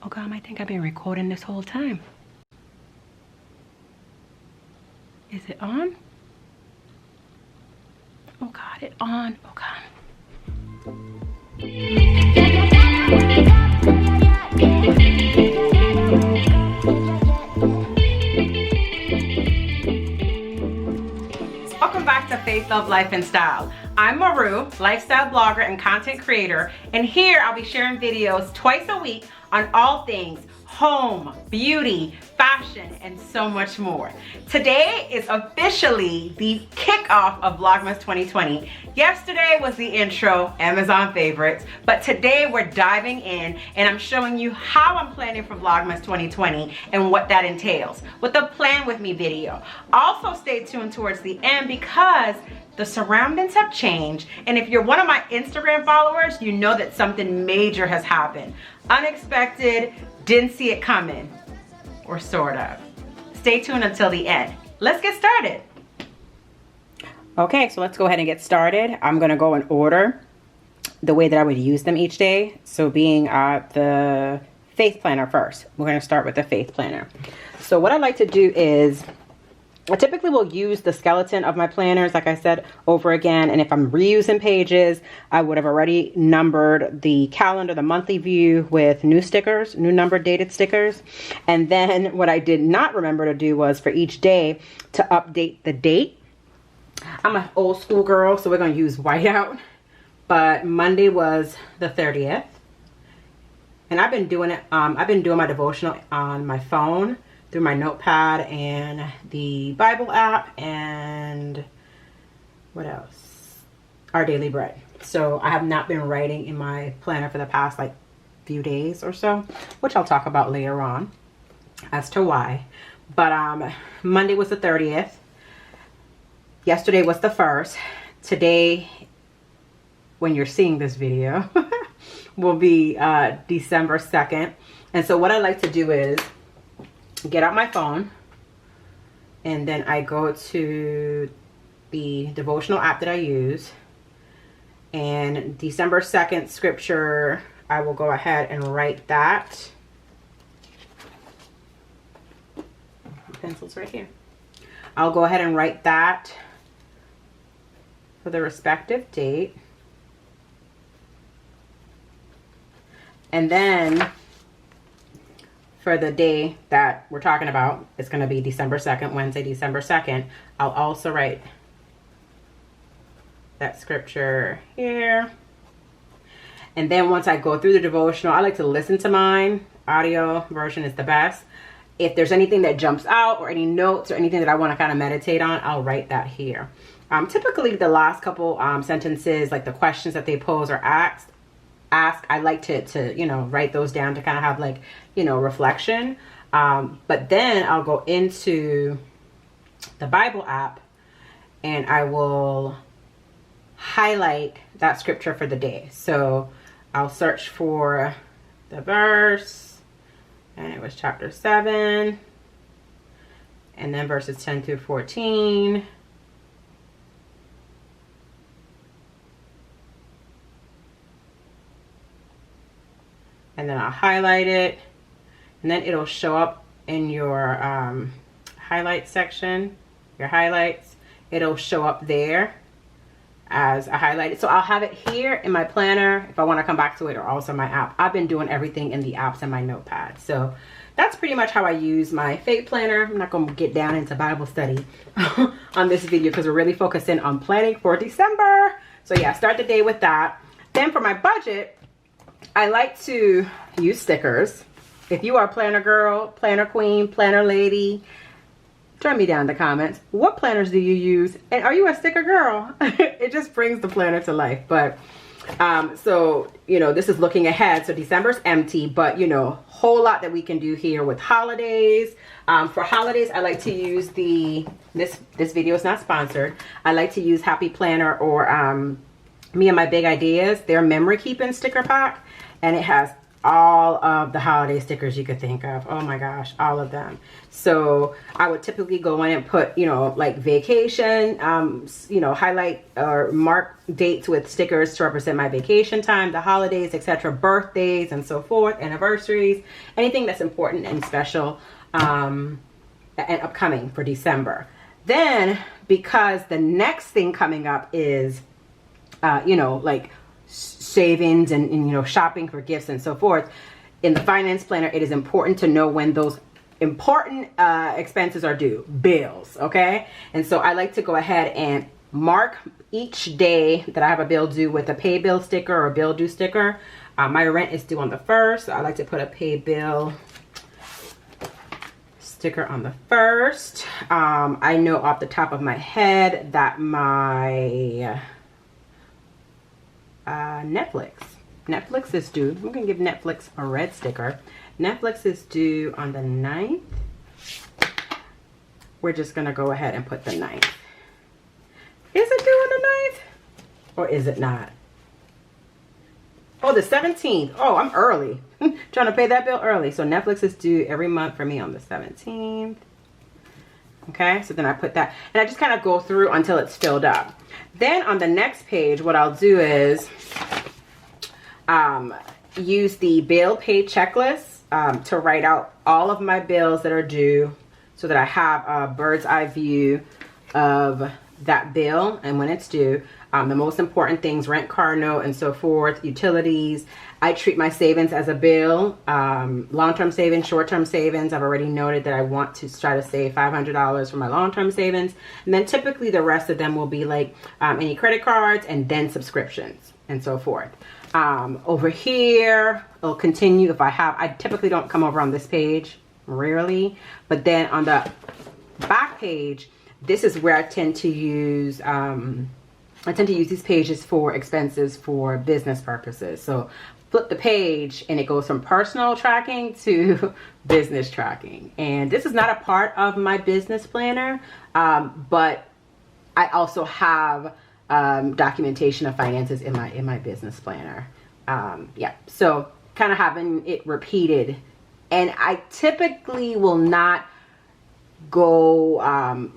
Oh God, I think I've been recording this whole time. Is it on? Oh God, it's on. Oh God. Welcome back to Faith, Love, Life, and Style. I'm Maru, lifestyle blogger and content creator, and here I'll be sharing videos twice a week on all things home, beauty, fashion, and so much more. Today is officially the kickoff of Vlogmas 2020. Yesterday was the intro, Amazon favorites, but today we're diving in and I'm showing you how I'm planning for Vlogmas 2020 and what that entails with the Plan With Me video. Also stay tuned towards the end because the surroundings have changed, and if you're one of my Instagram followers, you know that something major has happened. Unexpected, didn't see it coming, or sort of. Stay tuned until the end. Let's get started. Okay, so let's go ahead and get started. I'm gonna go in order the way that I would use them each day. So being the faith planner first. We're gonna start with the faith planner. So what I like to do is, I typically will use the skeleton of my planners, like I said, over again. And if I'm reusing pages, I would have already numbered the calendar, the monthly view with new stickers, new numbered dated stickers. And then what I did not remember to do was for each day to update the date. I'm an old school girl, so we're going to use whiteout. But Monday was the 30th. And I've been doing it, I've been doing my devotional on my phone, through my notepad and the Bible app and what else? Our Daily Bread. So I have not been writing in my planner for the past like few days or so, which I'll talk about later on as to why. But Monday was the 30th. Yesterday was the 1st. Today, when you're seeing this video, will be December 2nd. And so what I like to do is get out my phone, and then I go to the devotional app that I use, and December 2nd scripture, I will go ahead and write that. Pencils right here. I'll go ahead and write that for the respective date, and then for the day that we're talking about, it's going to be December 2nd, Wednesday, December 2nd. I'll also write that scripture here. And then once I go through the devotional, I like to listen to mine. Audio version is the best. If there's anything that jumps out or any notes or anything that I want to kind of meditate on, I'll write that here. Typically the last couple sentences, like the questions that they pose or ask, I like to you know, write those down to kind of have like, you know, reflection. But then I'll go into the Bible app and I will highlight that scripture for the day. So I'll search for the verse, and it was chapter 7, and then verses 10 through 14. And then I'll highlight it, and then it'll show up in your highlight section, your highlights. It'll show up there as I highlighted. So I'll have it here in my planner if I want to come back to it, or also my app. I've been doing everything in the apps and my notepad. So that's pretty much how I use my faith planner. I'm not going to get down into Bible study on this video because we're really focusing on planning for December. So yeah, start the day with that. Then for my budget, I like to use stickers. If you are a planner girl, planner queen, planner lady, join me down in the comments. What planners do you use? And are you a sticker girl? It just brings the planner to life. But so, you know, this is looking ahead. So December's empty, but you know, whole lot that we can do here with holidays. For holidays, I like to use this video is not sponsored. I like to use Happy Planner or Me and My Big Ideas, their memory keeping sticker pack. And it has all of the holiday stickers you could think of. Oh my gosh, all of them. So I would typically go in and put, you know, like vacation, you know, highlight or mark dates with stickers to represent my vacation time, the holidays, etc., birthdays and so forth, anniversaries, anything that's important and special and upcoming for December. Then, because the next thing coming up is, you know, like savings and, you know, shopping for gifts and so forth, in the finance planner, it is important to know when those important expenses are due, bills, okay? And so I like to go ahead and mark each day that I have a bill due with a pay bill sticker or a bill due sticker. My rent is due on the 1st, so I like to put a pay bill sticker on the 1st. I know off the top of my head that my Netflix is due. I'm gonna give Netflix a red sticker. Netflix is due on the 9th. We're just gonna go ahead and put the 9th. Is it due on the 9th? Or is it not? Oh, the 17th. Oh, I'm early. Trying to pay that bill early. So Netflix is due every month for me on the 17th. Okay, so then I put that. And I just kind of go through until it's filled up. Then on the next page, what I'll do is use the bill pay checklist to write out all of my bills that are due so that I have a bird's eye view of that bill and when it's due. The most important things, rent, car note, and so forth, utilities. I treat my savings as a bill, long-term savings, short-term savings. I've already noted that I want to try to save $500 for my long-term savings. And then typically the rest of them will be like any credit cards and then subscriptions and so forth. Over here, it'll continue if I typically don't come over on this page, rarely. But then on the back page, this is where I tend to use these pages for expenses for business purposes. So flip the page and it goes from personal tracking to business tracking. And this is not a part of my business planner, but I also have documentation of finances in my business planner. Yeah, so kind of having it repeated. And I typically will not go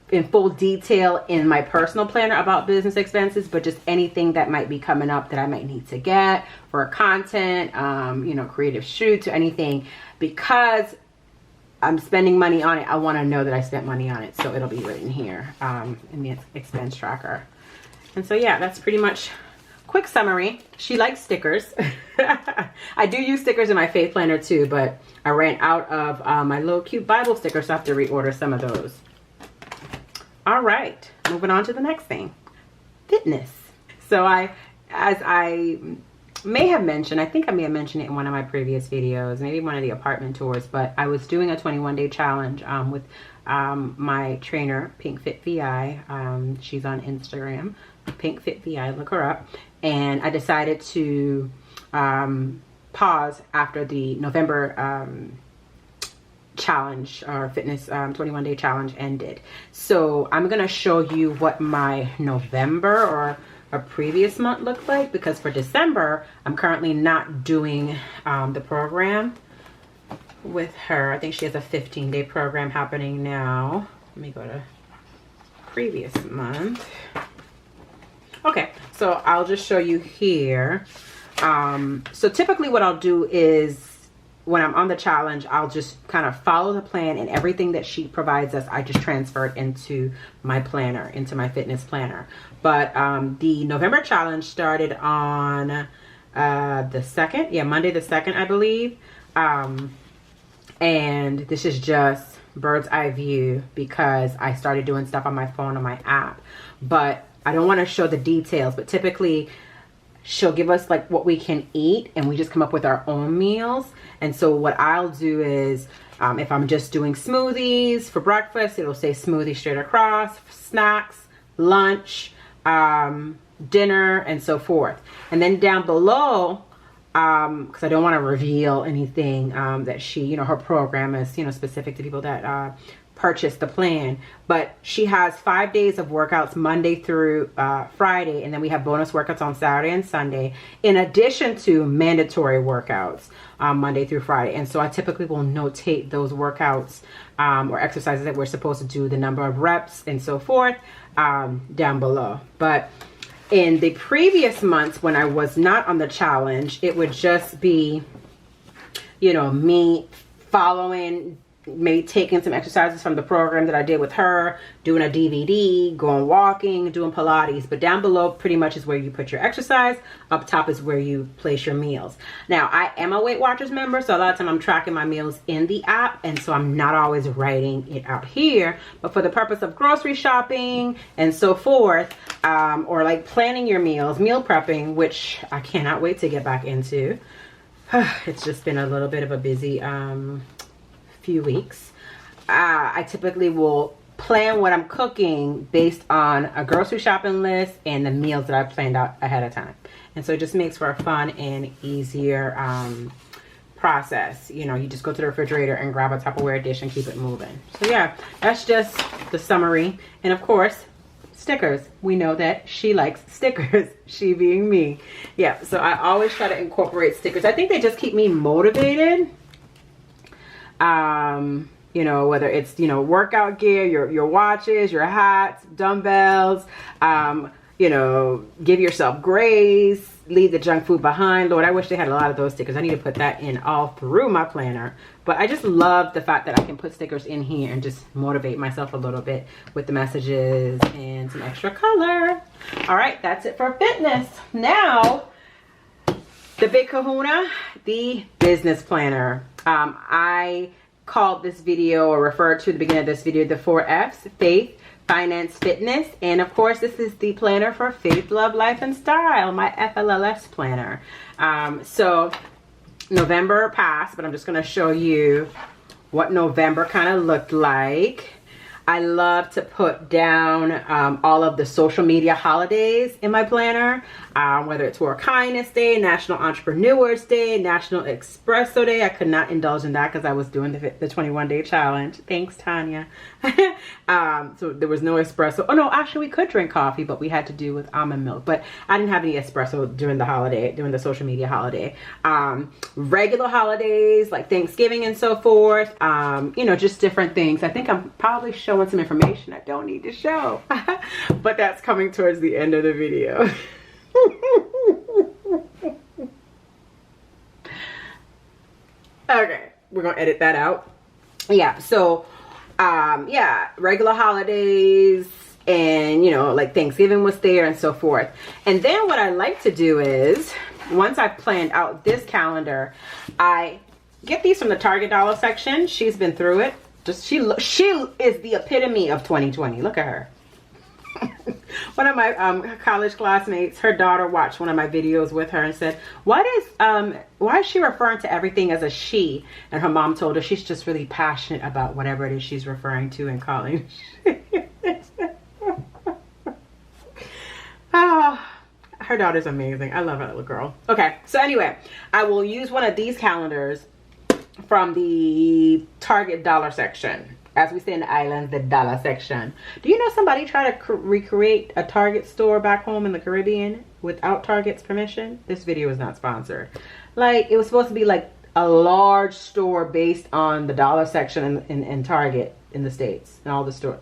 in full detail in my personal planner about business expenses, but just anything that might be coming up that I might need to get for content, you know, creative shoots or anything. Because I'm spending money on it, I want to know that I spent money on it, so it'll be written here in the expense tracker. And so yeah, that's pretty much quick summary. She likes stickers. I do use stickers in my faith planner too, but I ran out of my little cute Bible stickers, so I have to reorder some of those. All right, moving on to the next thing, fitness. So as I may have mentioned, I think I may have mentioned it in one of my previous videos, maybe one of the apartment tours, but I was doing a 21-day challenge with my trainer, Pink Fit VI. She's on Instagram, Pink Fit VI, look her up. And I decided to pause after the November challenge or fitness 21-day challenge ended. So I'm gonna show you what my November or a previous month looked like, because for December I'm currently not doing the program with her. I think she has a 15-day program happening now. Let me go to previous month. Okay, so I'll just show you here. So typically what I'll do is when I'm on the challenge, I'll just kind of follow the plan, and everything that she provides us, I just transfer it into my planner, into my fitness planner. But the November challenge started on the 2nd. Yeah, Monday the 2nd, I believe. And this is just bird's eye view because I started doing stuff on my phone, on my app. But I don't want to show the details, but typically she'll give us like what we can eat, and we just come up with our own meals. And so what I'll do is, if I'm just doing smoothies for breakfast, it'll say smoothie straight across, snacks, lunch, dinner, and so forth. And then down below, because I don't want to reveal anything that she, you know, her program is, you know, specific to people that purchase the plan. But she has 5 days of workouts Monday through Friday, and then we have bonus workouts on Saturday and Sunday, in addition to mandatory workouts Monday through Friday. And so I typically will notate those workouts or exercises that we're supposed to do, the number of reps and so forth, down below. But in the previous months when I was not on the challenge, it would just be, you know, me following, maybe taking some exercises from the program that I did with her, doing a DVD, going walking, doing Pilates. But down below pretty much is where you put your exercise. Up top is where you place your meals. Now, I am a Weight Watchers member, so a lot of time I'm tracking my meals in the app, and so I'm not always writing it out here. But for the purpose of grocery shopping and so forth, or like planning your meals, meal prepping, which I cannot wait to get back into. It's just been a little bit of a busy few weeks. I typically will plan what I'm cooking based on a grocery shopping list and the meals that I've planned out ahead of time. And so it just makes for a fun and easier process. You know, you just go to the refrigerator and grab a Tupperware dish and keep it moving. So yeah, that's just the summary. And of course, stickers. We know that she likes stickers, she being me. Yeah, so I always try to incorporate stickers. I think they just keep me motivated. You know, whether it's, you know, workout gear, your watches, your hats, dumbbells, you know, give yourself grace, leave the junk food behind. Lord, I wish they had a lot of those stickers. I need to put that in all through my planner. But I just love the fact that I can put stickers in here and just motivate myself a little bit with the messages and some extra color. All right, that's it for fitness. Now, the big kahuna, the business planner. I called this video, or referred to the beginning of this video, the 4 F's: faith, finance, fitness. And of course, this is the planner for Faith, Love, Life, and Style, my FLLS planner. So November passed, but I'm just going to show you what November kind of looked like. I love to put down all of the social media holidays in my planner, whether it's World Kindness Day, National Entrepreneurs Day, National Espresso Day. I could not indulge in that because I was doing the 21-day challenge. Thanks, Tanya. So there was no espresso. Oh no, actually we could drink coffee, but we had to do with almond milk. But I didn't have any espresso during the holiday, during the social media holiday. Regular holidays like Thanksgiving and so forth. You know, just different things. I think I'm probably showing some information I don't need to show, but that's coming towards the end of the video. Okay, we're gonna edit that out. Yeah, so yeah, regular holidays, and you know, like Thanksgiving was there and so forth. And then what I like to do is, once I've planned out this calendar, I get these from the Target dollar section. She's been through it. Just she is the epitome of 2020. Look at her. One of my college classmates, her daughter watched one of my videos with her and said, why is she referring to everything as a she? And her mom told her she's just really passionate about whatever it is she's referring to and calling. Her daughter's amazing. I love her little girl. Okay, so anyway, I will use one of these calendars from the Target dollar section. As we say in the islands, the dollar section. Do you know somebody tried to recreate a Target store back home in the Caribbean without Target's permission? This video is not sponsored. Like, it was supposed to be like a large store based on the dollar section in Target in the States and all the stores.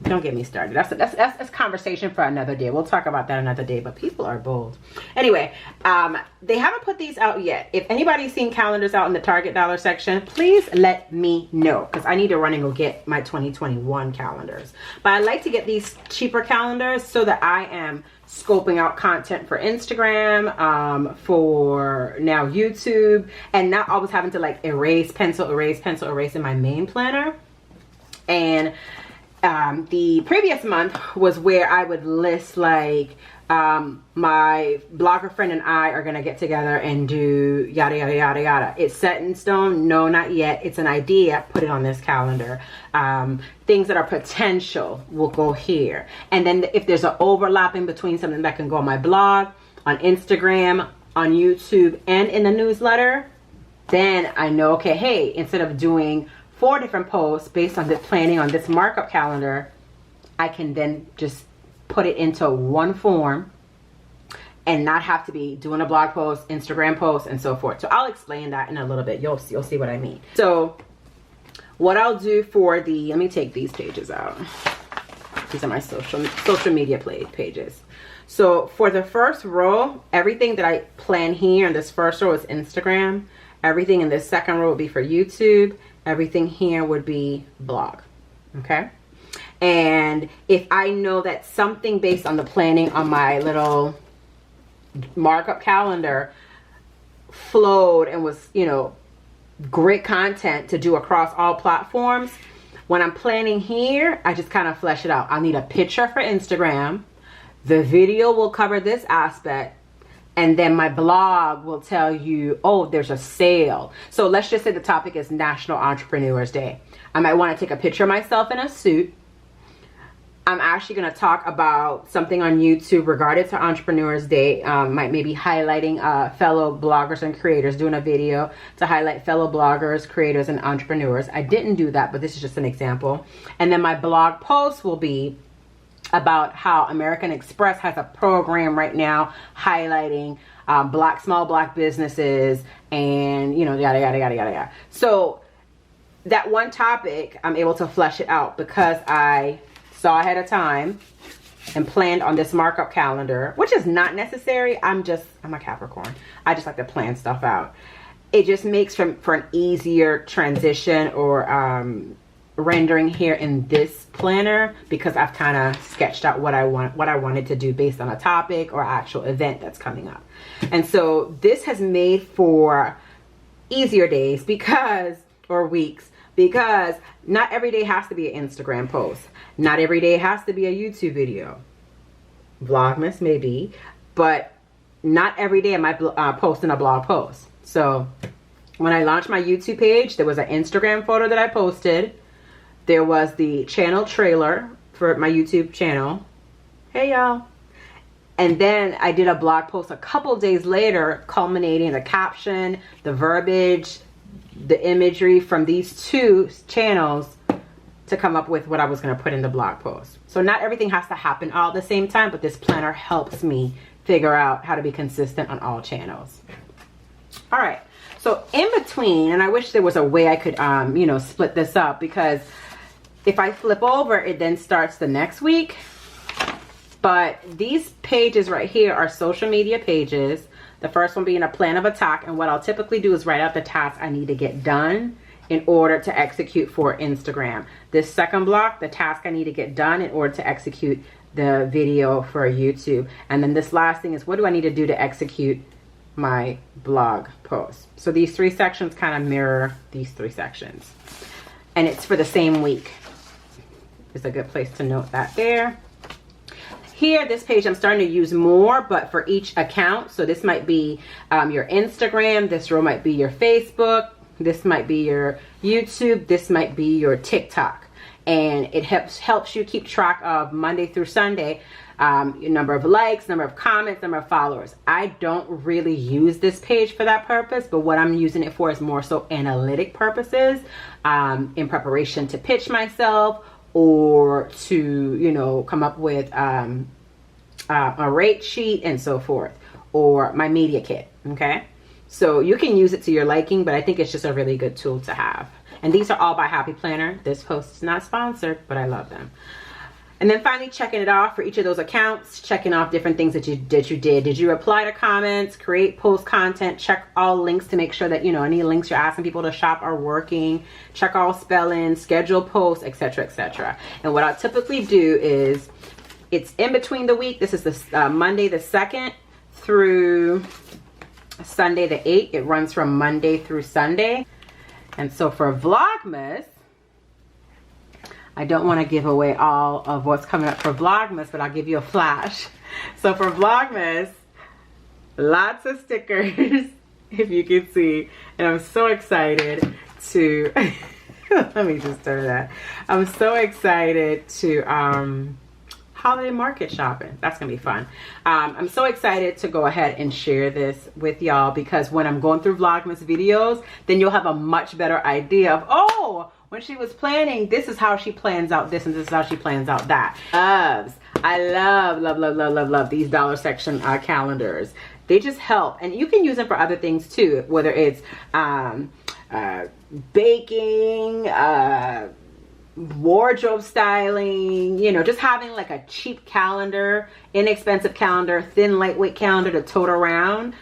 Don't get me started. That's conversation for another day. We'll talk about that another day, but people are bold. Anyway, they haven't put these out yet. If anybody's seen calendars out in the Target dollar section, please let me know, because I need to run and go get my 2021 calendars. But I like to get these cheaper calendars so that I am scoping out content for Instagram, for now YouTube, and not always having to like erase, pencil, erase in my main planner. And the previous month was where I would list like my blogger friend and I are gonna get together and do yada yada yada yada. It's set in stone? No, not yet. It's an idea. Put it on this calendar. Things that are potential will go here. And then if there's an overlapping between something that can go on my blog, on Instagram, on YouTube, and in the newsletter, then I know, okay, hey, instead of doing 4 different posts based on this planning on this markup calendar, I can then just put it into one form and not have to be doing a blog post, Instagram post, and so forth. So I'll explain that in a little bit. You'll see what I mean. So what I'll do for the, let me take these pages out. These are my social media pages. So for the first row, everything that I plan here in this first row is Instagram. Everything in this second row would be for YouTube. Everything here would be blog. Okay. And if I know that something based on the planning on my little markup calendar flowed and was, you know, great content to do across all platforms, when I'm planning here, I just kind of flesh it out. I'll need a picture for Instagram. The video will cover this aspect. And then my blog will tell you, oh, there's a sale. So let's just say the topic is National Entrepreneurs Day. I might want to take a picture of myself in a suit. I'm actually going to talk about something on YouTube regarding to Entrepreneurs Day. Maybe highlighting fellow bloggers and creators, doing a video to highlight fellow bloggers, creators, and entrepreneurs. I didn't do that, but this is just an example. And then my blog post will be about how American Express has a program right now highlighting small black businesses and, you know, yada, yada, yada, yada, yada. So that one topic, I'm able to flesh it out because I saw ahead of time and planned on this markup calendar, which is not necessary. I'm a Capricorn. I just like to plan stuff out. It just makes for an easier transition or rendering here in this planner because I've kind of sketched out what I wanted to do based on a topic or actual event that's coming up. And so this has made for easier days or weeks, because not every day has to be an Instagram post. Not every day has to be a YouTube video. Vlogmas maybe, but not every day am I posting a blog post. So when I launched my YouTube page, there was an Instagram photo that I posted. There was the channel trailer for my YouTube channel. Hey y'all. And then I did a blog post a couple days later, culminating the caption, the verbiage, the imagery from these 2 channels to come up with what I was going to put in the blog post. So not everything has to happen all at the same time, but this planner helps me figure out how to be consistent on all channels. All right. So in between, and I wish there was a way I could, you know, split this up, because if I flip over, it then starts the next week. But these pages right here are social media pages. The first one being a plan of attack. And what I'll typically do is write out the tasks I need to get done in order to execute for Instagram. This second block, the task I need to get done in order to execute the video for YouTube. And then this last thing is, what do I need to do to execute my blog post? So these 3 sections kind of mirror these 3 sections. And it's for the same week. It's a good place to note that there. Here, this page I'm starting to use more, but for each account. So this might be your Instagram. This row might be your Facebook. This might be your YouTube. This might be your TikTok. And it helps you keep track of Monday through Sunday, your number of likes, number of comments, number of followers. I don't really use this page for that purpose, but what I'm using it for is more so analytic purposes, in preparation to pitch myself, or to, you know, come up with a rate sheet and so forth, or my media kit. Okay, so you can use it to your liking, but I think it's just a really good tool to have. And these are all by Happy Planner. This post is not sponsored, but I love them. And then finally checking it off for each of those accounts, checking off different things that you did. Did you reply to comments, create post content, check all links to make sure that, you know, any links you're asking people to shop are working, check all spelling, schedule posts, etc., etc. And what I typically do is, it's in between the week. This is the Monday the 2nd through Sunday the 8th. It runs from Monday through Sunday. And so for Vlogmas, I don't want to give away all of what's coming up for Vlogmas, but I'll give you a flash. So for Vlogmas, lots of stickers, if you can see. And I'm so excited to, let me just turn that. I'm so excited to holiday market shopping. That's gonna be fun. I'm so excited to go ahead and share this with y'all, because when I'm going through Vlogmas videos, then you'll have a much better idea of, oh, when she was planning, this is how she plans out this and this is how she plans out that. I love these dollar section calendars. They just help, and you can use them for other things too, whether it's baking, wardrobe styling, you know, just having like a cheap calendar, inexpensive calendar, thin lightweight calendar to tote around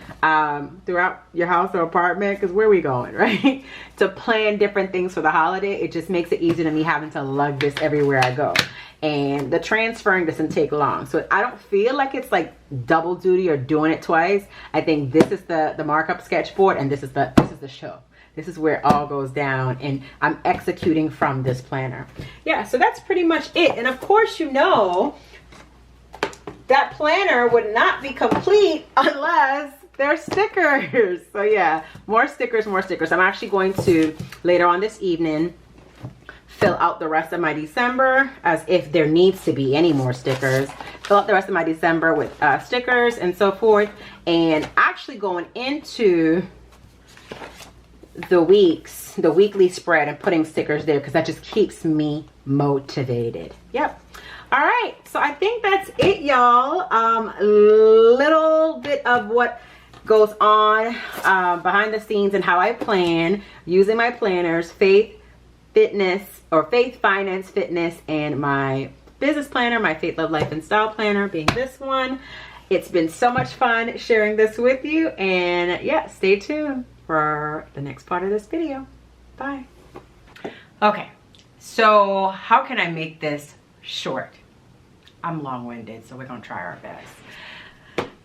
throughout your house or apartment, because where are we going, right? To plan different things for the holiday. It just makes it easier than me having to lug this everywhere I go, and the transferring doesn't take long, so I don't feel like it's like double duty or doing it twice. I think this is the markup sketchboard, and this is the show. This is where it all goes down, and I'm executing from this planner. Yeah, so that's pretty much it. And of course, you know, that planner would not be complete unless there's stickers. So yeah, more stickers, more stickers. I'm actually going to, later on this evening, fill out the rest of my December, as if there needs to be any more stickers. Fill out the rest of my December with stickers and so forth. And actually going into the weekly spread and putting stickers there, because that just keeps me motivated. Yep. All right, so I think that's it, y'all. Little bit of what goes on behind the scenes and how I plan using my planners, faith, finance, fitness, and my business planner, my Faith, Love, Life, and Style planner being this one. It's been so much fun sharing this with you, and yeah, stay tuned for the next part of this video. Bye. Okay, so how can I make this short? I'm long-winded, so we're gonna try our best.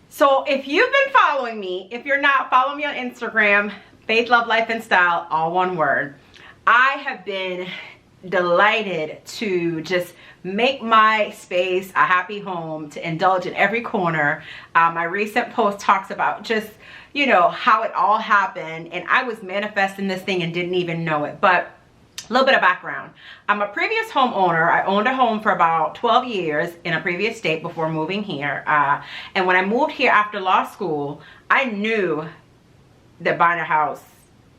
So if you've been following me, if you're not, follow me on Instagram, Faith, Love, Life, and Style, all one word. I have been delighted to just make my space a happy home, to indulge in every corner. My recent post talks about just, you know, how it all happened, and I was manifesting this thing and didn't even know it. But a little bit of background. I'm a previous homeowner. I owned a home for about 12 years in a previous state before moving here. And when I moved here after law school, I knew that buying a house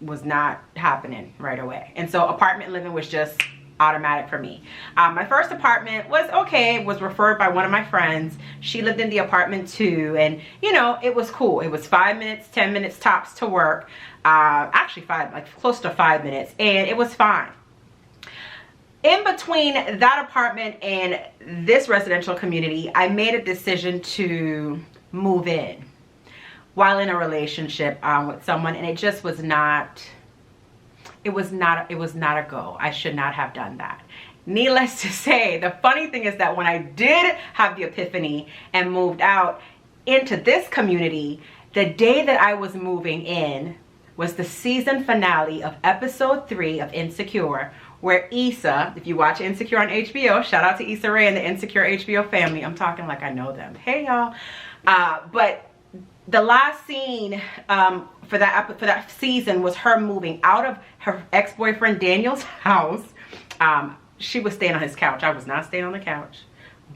was not happening right away. And so apartment living was just automatic for me. My first apartment was okay. It was referred by one of my friends. She lived in the apartment too, and you know, it was cool. It was 5 minutes, 10 minutes tops to work. Actually close to 5 minutes, and it was fine. In between that apartment and this residential community, I made a decision to move in while in a relationship with someone, and it just was not, it was not a go. I should not have done that. Needless to say, the funny thing is that when I did have the epiphany and moved out into this community, the day that I was moving in was the season finale of episode 3 of Insecure, where Issa, if you watch Insecure on HBO, shout out to Issa Rae and the Insecure HBO family. I'm talking like I know them. Hey y'all. But the last scene for that season was her moving out of her ex-boyfriend Daniel's house. She was staying on his couch. I was not staying on the couch.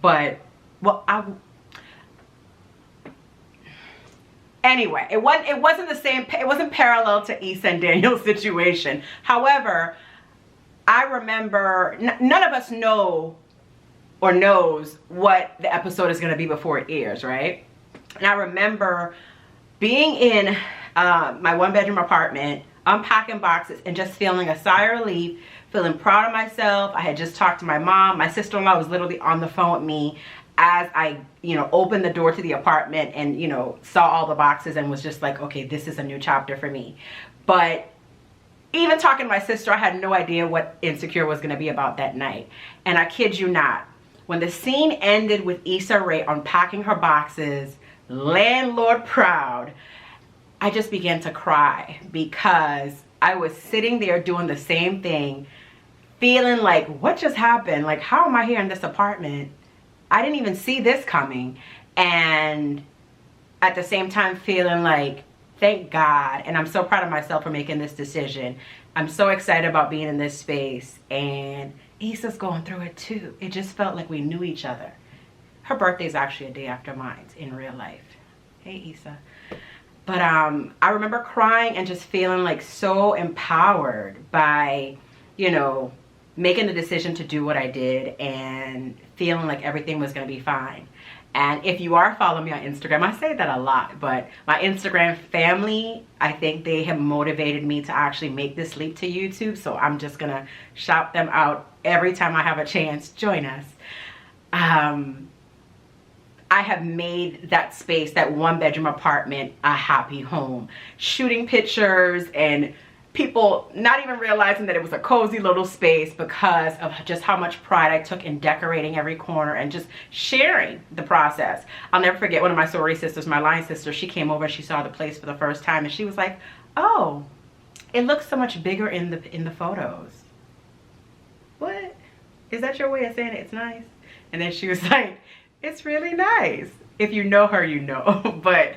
But, well, anyway, it wasn't the same, it wasn't parallel to Issa and Daniel's situation. However, I remember, none of us know or knows what the episode is going to be before it airs, right? And I remember being in my 1-bedroom apartment, unpacking boxes, and just feeling a sigh of relief, feeling proud of myself. I had just talked to my mom. My sister-in-law was literally on the phone with me as I, you know, opened the door to the apartment and, you know, saw all the boxes and was just like, okay, this is a new chapter for me. But even talking to my sister, I had no idea what Insecure was going to be about that night. And I kid you not, when the scene ended with Issa Rae unpacking her boxes, landlord proud, I just began to cry because I was sitting there doing the same thing, feeling like, what just happened? Like, how am I here in this apartment? I didn't even see this coming. And at the same time feeling like, thank God. And I'm so proud of myself for making this decision. I'm so excited about being in this space. And Issa's going through it too. It just felt like we knew each other. Her birthday's actually a day after mine in real life. Hey, Issa. But I remember crying and just feeling like so empowered by, you know, making the decision to do what I did and feeling like everything was going to be fine. And if you are following me on Instagram, I say that a lot, but my Instagram family, I think they have motivated me to actually make this leap to YouTube. So I'm just going to shout them out every time I have a chance. Join us. I have made that space, that 1-bedroom apartment, a happy home. Shooting pictures and people not even realizing that it was a cozy little space because of just how much pride I took in decorating every corner and just sharing the process. I'll never forget one of my sorority sisters, my line sister, she came over and she saw the place for the first time and she was like, oh, it looks so much bigger in the photos. What? Is that your way of saying it's nice? And then she was like, it's really nice. If you know her, you know. But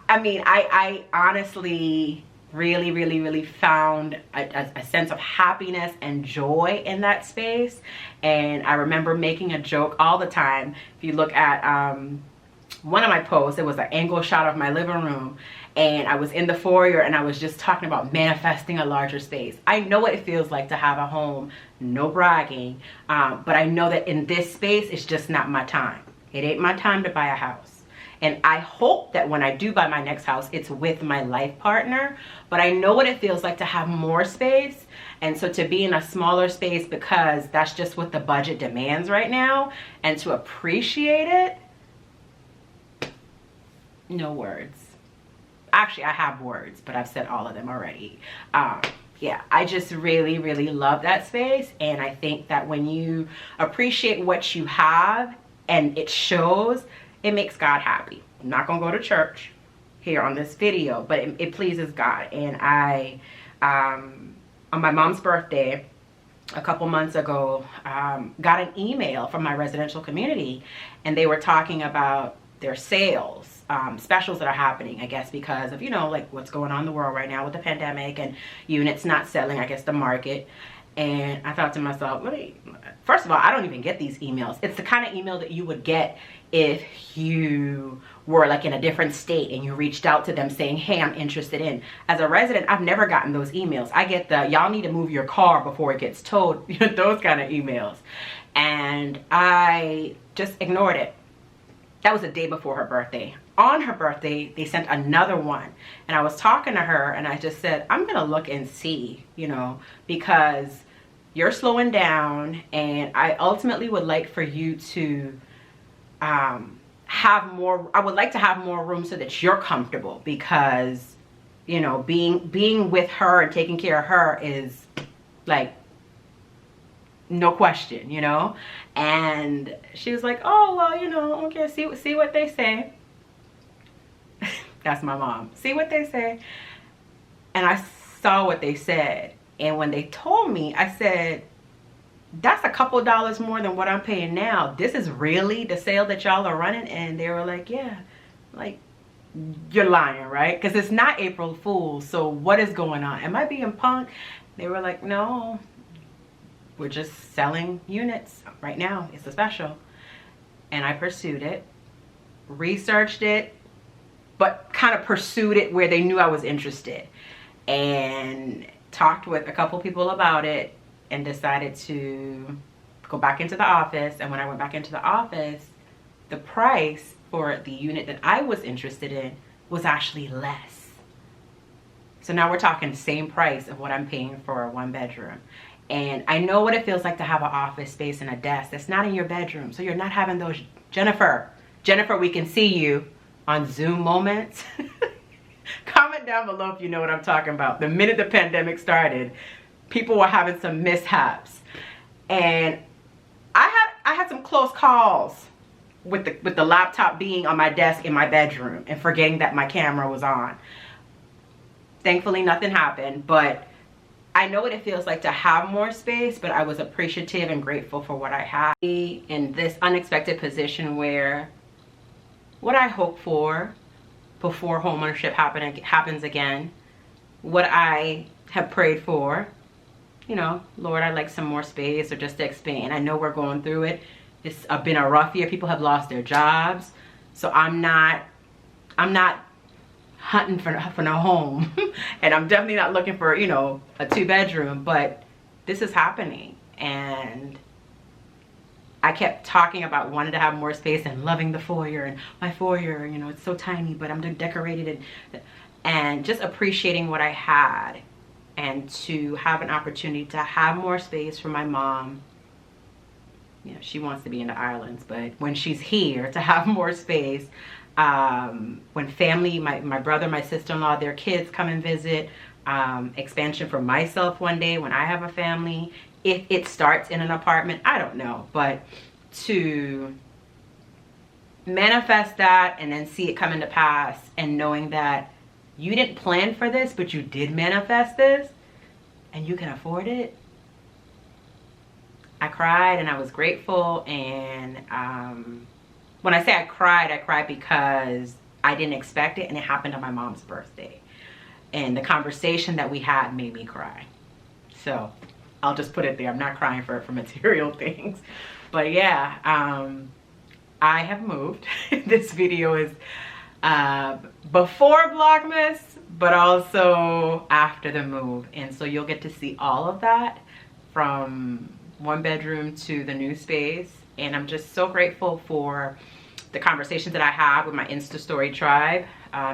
I mean, I honestly really found a sense of happiness and joy in that space. And I remember making a joke all the time. If you look at one of my posts, it was an angle shot of my living room and I was in the foyer and I was just talking about manifesting a larger space. I know what it feels like to have a home, no bragging, but I know that in this space it's just not my time. It ain't my time to buy a house. And I hope that when I do buy my next house, it's with my life partner. But I know what it feels like to have more space. And so to be in a smaller space because that's just what the budget demands right now. And to appreciate it, no words. Actually, I have words, but I've said all of them already. Yeah, I just really love that space. And I think that when you appreciate what you have and it shows, it makes God happy. I'm not gonna go to church here on this video, but it pleases God. And I, on my mom's birthday, a couple months ago, got an email from my residential community and they were talking about their sales specials that are happening, I guess, because of, you know, like what's going on in the world right now with the pandemic and units not selling, I guess, the market. And I thought to myself, first of all, I don't even get these emails. It's the kind of email that you would get if you were like in a different state and you reached out to them saying, hey, I'm interested in. As a resident, I've never gotten those emails. I get the, y'all need to move your car before it gets towed, those kind of emails. And I just ignored it. That was the day before her birthday. On her birthday, they sent another one. And I was talking to her and I just said, I'm gonna look and see, you know, because you're slowing down and I ultimately would like for you to have more, I would like to have more room so that you're comfortable because, you know, being with her and taking care of her is like, no question, you know. And she was like, oh, well, you know, okay, see what they say. That's my mom. See what they say. And I saw what they said. And when they told me, I said, that's a couple dollars more than what I'm paying now. This is really the sale that y'all are running? And they were like, yeah, like, you're lying, right? Because it's not April Fool's. So what is going on? Am I being punked? They were like, no, we're just selling units right now. It's a special. And I pursued it, researched it, but kind of pursued it where they knew I was interested, and talked with a couple people about it and decided to go back into the office. And when I went back into the office, the price for the unit that I was interested in was actually less. So now we're talking the same price of what I'm paying for a 1-bedroom. And I know what it feels like to have an office space and a desk that's not in your bedroom. So you're not having those, Jennifer, we can see you on Zoom moments. Comment down below if you know what I'm talking about. The minute the pandemic started, people were having some mishaps. And I had some close calls with the laptop being on my desk in my bedroom and forgetting that my camera was on. Thankfully, nothing happened, but I know what it feels like to have more space, but I was appreciative and grateful for what I had. In this unexpected position where what I hope for before homeownership happens again, what I have prayed for, you know, Lord, I'd like some more space or just to expand. I know we're going through it. It's been a rough year. People have lost their jobs. So I'm not hunting for no home. And I'm definitely not looking for, you know, a 2-bedroom, but this is happening. and I kept talking about wanting to have more space and loving the foyer, and my foyer, you know, it's so tiny, but I'm decorated, and just appreciating what I had, and to have an opportunity to have more space for my mom. You know, she wants to be in the islands, but when she's here, to have more space. When family, my brother, my sister-in-law, their kids come and visit. Expansion for myself one day when I have a family. If it starts in an apartment, I don't know. But to manifest that and then see it come into pass, and knowing that you didn't plan for this, but you did manifest this, and you can afford it. I cried and I was grateful. And when I say I cried because I didn't expect it, and it happened on my mom's birthday. And the conversation that we had made me cry. So I'll just put it there. I'm not crying for material things. But yeah, I have moved. This video is before Vlogmas, but also after the move. And so you'll get to see all of that, from 1 bedroom to the new space. And I'm just so grateful for the conversations that I have with my Insta story tribe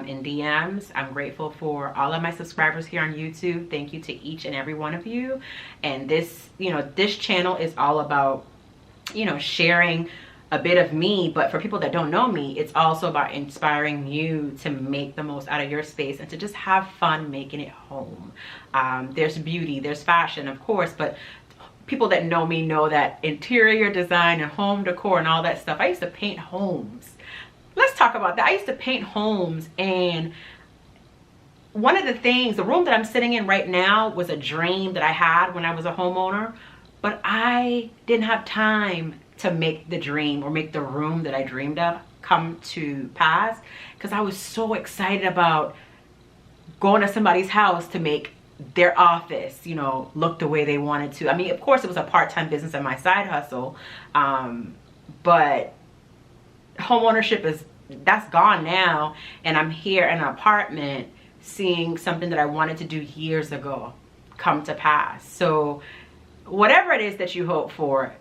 in DMs. I'm grateful for all of my subscribers here on YouTube. Thank you to each and every one of you. And this, you know, this channel is all about, you know, sharing a bit of me, but for people that don't know me, it's also about inspiring you to make the most out of your space and to just have fun making it home. There's beauty, there's fashion, of course, but people that know me know that interior design and home decor and all that stuff, I used to paint homes. Let's talk about that. I used to paint homes, and one of the things, the room that I'm sitting in right now was a dream that I had when I was a homeowner, but I didn't have time to make the dream or make the room that I dreamed of come to pass, because I was so excited about going to somebody's house to make their office, you know, look the way they wanted to. I mean, of course it was a part-time business and my side hustle, but home ownership that's gone now, and I'm here in an apartment seeing something that I wanted to do years ago come to pass. So whatever it is that you hope for,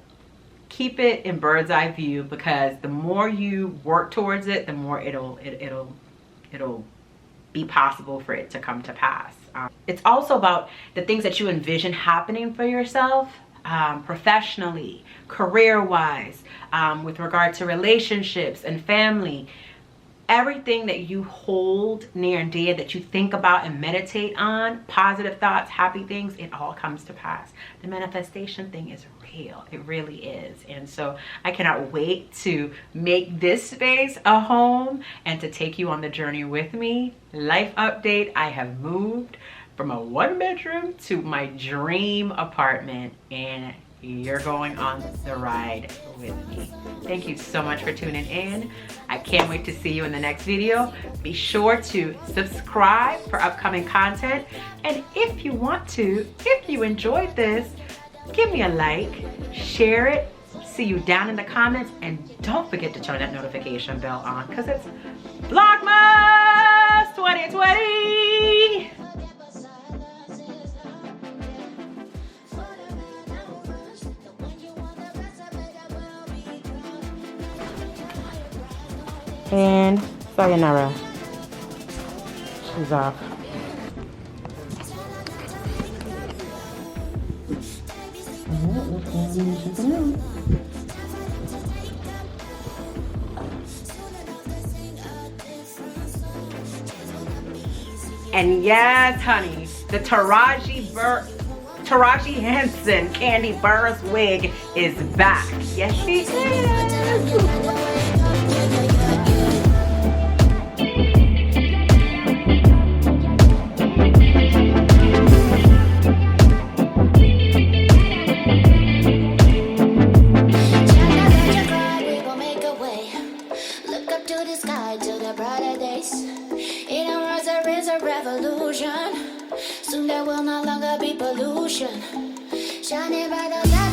keep it in bird's eye view, because the more you work towards it, the more it'll be possible for it to come to pass. It's also about the things that you envision happening for yourself, professionally, career-wise, with regard to relationships and family. Everything that you hold near and dear, that you think about and meditate on, positive thoughts, happy things, it all comes to pass. The manifestation thing is real. It really is. And so I cannot wait to make this space a home and to take you on the journey with me. Life update: I have moved from a 1 bedroom to my dream apartment, and you're going on the ride with me. Thank you so much for tuning in. I can't wait to see you in the next video. Be sure to subscribe for upcoming content. And if you want to, if you enjoyed this, give me a like, share it, see you down in the comments, and don't forget to turn that notification bell on, because it's VLOGMAS 2020! And sayonara. She's off. And yes, honey, the Taraji Henson Candy Burris wig is back. Yes, she is. Soon there will no longer be pollution. Shining by the light.